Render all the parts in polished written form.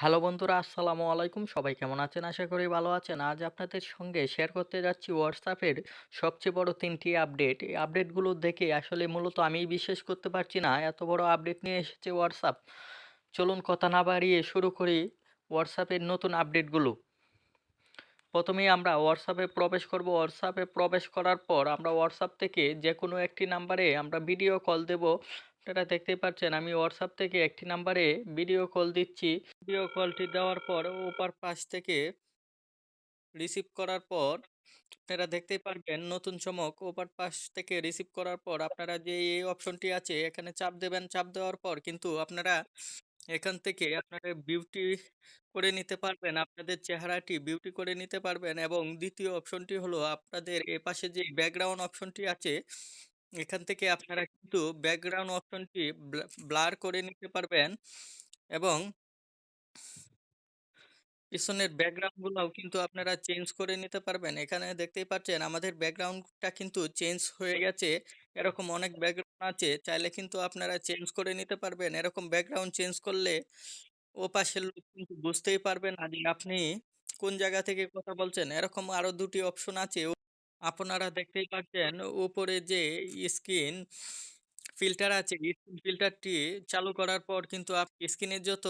Hello বন্ধুরা, আসসালামু আলাইকুম। সবাই কেমন আছেন? আশা করি ভালো আছেন। আজ আপনাদের সঙ্গে শেয়ার করতে যাচ্ছি WhatsApp-এর সবচেয়ে বড় ৩ টি আপডেট। এই আপডেটগুলো দেখে আসলে মূলত আমিই বিশ্বাস করতে পারছি না, এত বড় আপডেট নিয়ে এসেছে WhatsApp। চলুন কথা না বাড়িয়ে শুরু করি WhatsApp-এর নতুন আপডেটগুলো। প্রথমেই আমরা WhatsApp-এ প্রবেশ করব। WhatsApp-এ প্রবেশ করার পর আমরা WhatsApp থেকে যেকোনো একটি নাম্বারে আমরা ভিডিও কল দেব। আপনারা দেখতেই পাচ্ছেন আমি WhatsApp থেকে একটি নাম্বারে ভিডিও কল দিচ্ছি। ভিডিও কলটি দেওয়ার পর ওপার পাশ থেকে রিসিভ করার পর আপনারা দেখতেই পারবেন নতুন চমক। ওপার পাশ থেকে রিসিভ করার পর আপনারা যে এই অপশনটি আছে এখানে চাপ দেবেন। চাপ দেওয়ার পর কিন্তু আপনারা এখান থেকে আপনারা বিউটি করে নিতে পারবেন। আপনাদের চেহারাটি বিউটি করে নিতে পারবেন এবং দ্বিতীয় অপশনটি হলো আপনাদের এপাশে যে ব্যাকগ্রাউন্ড অপশনটি আছে এখান থেকে আপনারা কিন্তু ব্যাকগ্রাউন্ড অপশনটি ব্লার করে নিতে পারবেন এবং পিছনের ব্যাকগ্রাউন্ডগুলাও কিন্তু আপনারা চেঞ্জ করে নিতে পারবেন। এখানে দেখতেই পাচ্ছেন আমাদের ব্যাকগ্রাউন্ডটা কিন্তু চেঞ্জ হয়ে গেছে। এরকম অনেক ব্যাকগ্রাউন্ড আছে। চাইলে কিন্তু আপনারা চেঞ্জ করে নিতে পারবেন। এরকম ব্যাকগ্রাউন্ড চেঞ্জ করলে ওপাশের লোক কিন্তু বুঝতেই পারবে না যে আপনি কোন জায়গা থেকে কথা বলছেন। এরকম আরো ২ টি অপশন আছে। আপনারা দেখতেই পাচ্ছেন উপরে যে স্ক্রিন ফিল্টার আছে, স্ক্রিন ফিল্টারটি চালু করার পর কিন্তু স্ক্রিনের যত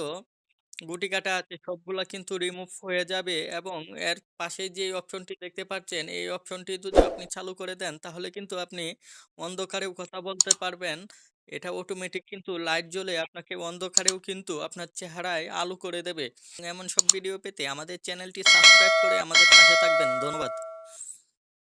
গুটি কাটা আছে সবগুলা কিন্তু রিমুভ হয়ে যাবে এবং এর পাশে যে অপশনটি দেখতে পাচ্ছেন এই অপশনটি যদি আপনি চালু করে দেন তাহলে কিন্তু আপনি অন্ধকারেও কথা বলতে পারবেন। এটা অটোমেটিক কিন্তু লাইট জ্বলে আপনাকে অন্ধকারেও কিন্তু আপনার চেহারায় আলো করে দেবে। এমন সব ভিডিও পেতে আমাদের চ্যানেলটি সাবস্ক্রাইব করে আমাদের পাশে থাকবেন। ধন্যবাদ।